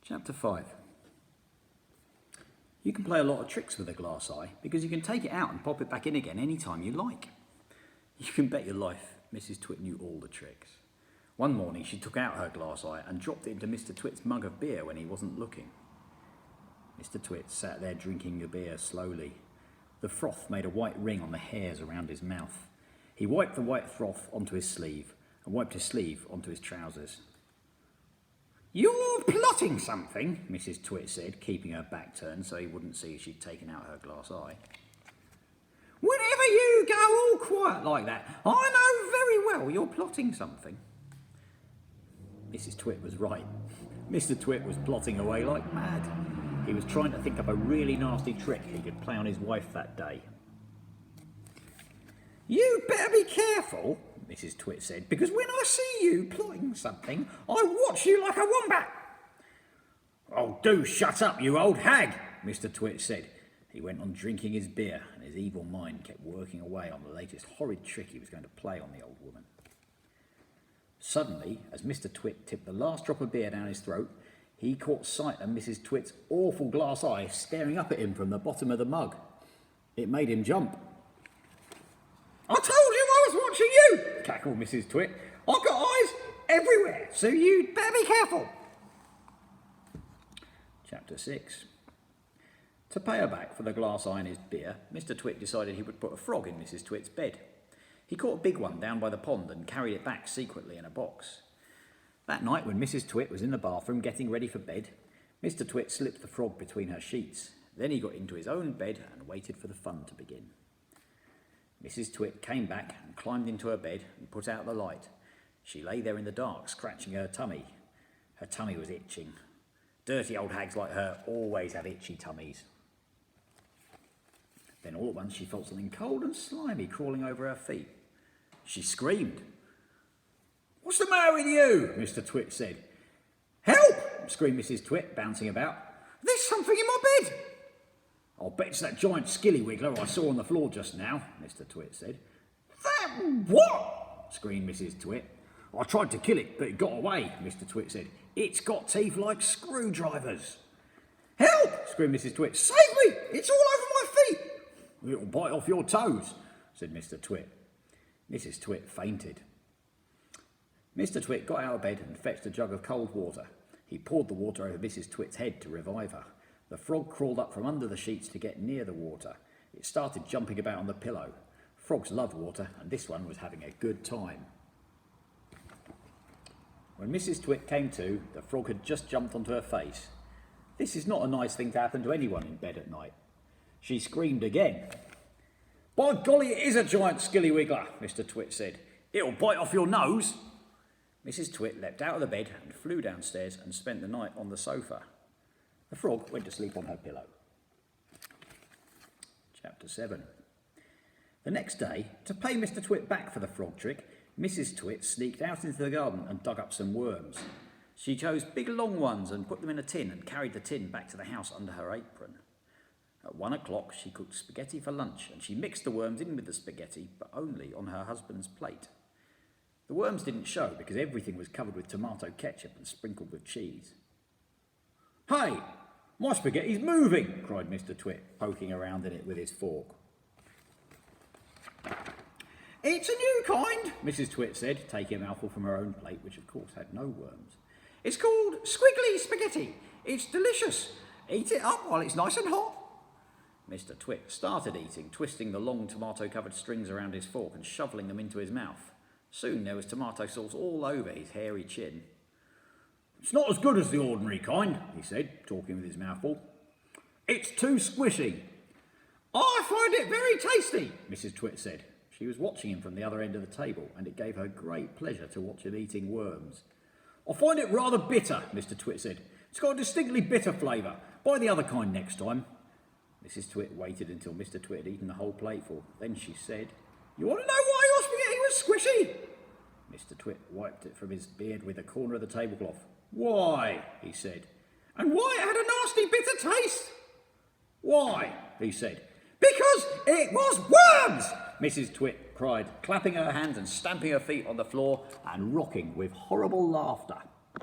Chapter 5. You can play a lot of tricks with a glass eye because you can take it out and pop it back in again any time you like. You can bet your life Mrs. Twit knew all the tricks. One morning she took out her glass eye and dropped it into Mr. Twit's mug of beer when he wasn't looking. Mr. Twit sat there drinking the beer slowly. The froth made a white ring on the hairs around his mouth. He wiped the white froth onto his sleeve and wiped his sleeve onto his trousers. "You're plotting something," Mrs. Twit said, keeping her back turned so he wouldn't see she'd taken out her glass eye. "Whenever you go all quiet like that, I know very well you're plotting something." Mrs. Twit was right. Mr. Twit was plotting away like mad. He was trying to think up a really nasty trick he could play on his wife that day. "You'd better be careful," Mrs. Twit said, "because when I see you plotting something, I watch you like a wombat." "Oh, do shut up, you old hag," Mr. Twit said. He went on drinking his beer, and his evil mind kept working away on the latest horrid trick he was going to play on the old woman. Suddenly, as Mr. Twit tipped the last drop of beer down his throat, he caught sight of Mrs. Twit's awful glass eye staring up at him from the bottom of the mug. It made him jump. "I told you I was watching you," cackled Mrs. Twit. "I've got eyes everywhere, so you'd better be careful." Chapter 6. To pay her back for the glass eye in his beer, Mr. Twit decided he would put a frog in Mrs. Twit's bed. He caught a big one down by the pond and carried it back secretly in a box. That night, when Mrs. Twit was in the bathroom getting ready for bed, Mr. Twit slipped the frog between her sheets. Then he got into his own bed and waited for the fun to begin. Mrs. Twit came back and climbed into her bed and put out the light. She lay there in the dark, scratching her tummy. Her tummy was itching. Dirty old hags like her always have itchy tummies. Then all at once she felt something cold and slimy crawling over her feet. She screamed. "What's the matter with you?" Mr. Twit said. "Help!" screamed Mrs. Twit, bouncing about. "There's something in my bed." "I'll bet it's that giant skillywiggler I saw on the floor just now," Mr. Twit said. "That what?" screamed Mrs. Twit. "I tried to kill it, but it got away," Mr. Twit said. "It's got teeth like screwdrivers." "Help!" screamed Mrs. Twit. "Save me! It's all over my feet." "It'll bite off your toes," said Mr. Twit. Mrs. Twit fainted. Mr. Twit got out of bed and fetched a jug of cold water. He poured the water over Mrs. Twit's head to revive her. The frog crawled up from under the sheets to get near the water. It started jumping about on the pillow. Frogs love water, and this one was having a good time. When Mrs. Twit came to, the frog had just jumped onto her face. This is not a nice thing to happen to anyone in bed at night. She screamed again. "By golly, it is a giant skillywiggler," Mr. Twit said. "It'll bite off your nose." Mrs. Twit leapt out of the bed and flew downstairs and spent the night on the sofa. The frog went to sleep on her pillow. Chapter 7. The next day, to pay Mr. Twit back for the frog trick, Mrs. Twit sneaked out into the garden and dug up some worms. She chose big long ones and put them in a tin and carried the tin back to the house under her apron. At 1 o'clock she cooked spaghetti for lunch and she mixed the worms in with the spaghetti, but only on her husband's plate. The worms didn't show because everything was covered with tomato ketchup and sprinkled with cheese. "Hey, my spaghetti's moving," cried Mr. Twit, poking around in it with his fork. "It's a new kind," Mrs. Twit said, taking a mouthful from her own plate, which of course had no worms. "It's called squiggly spaghetti. It's delicious. Eat it up while it's nice and hot." Mr. Twit started eating, twisting the long tomato-covered strings around his fork and shoveling them into his mouth. Soon there was tomato sauce all over his hairy chin. "It's not as good as the ordinary kind," he said, talking with his mouth full. "It's too squishy." "I find it very tasty," Mrs. Twit said. She was watching him from the other end of the table, and it gave her great pleasure to watch him eating worms. "I find it rather bitter," Mr. Twit said. "It's got a distinctly bitter flavour. Buy the other kind next time." Mrs. Twit waited until Mr. Twit had eaten the whole plateful. Then she said, "You want to know why your spaghetti was squishy?" Mr. Twit wiped it from his beard with a corner of the tablecloth. "Why?" he said. "And why it had a nasty bitter taste?" "Why?" he said. "Because it was worms!" Mrs. Twit cried, clapping her hands and stamping her feet on the floor and rocking with horrible laughter.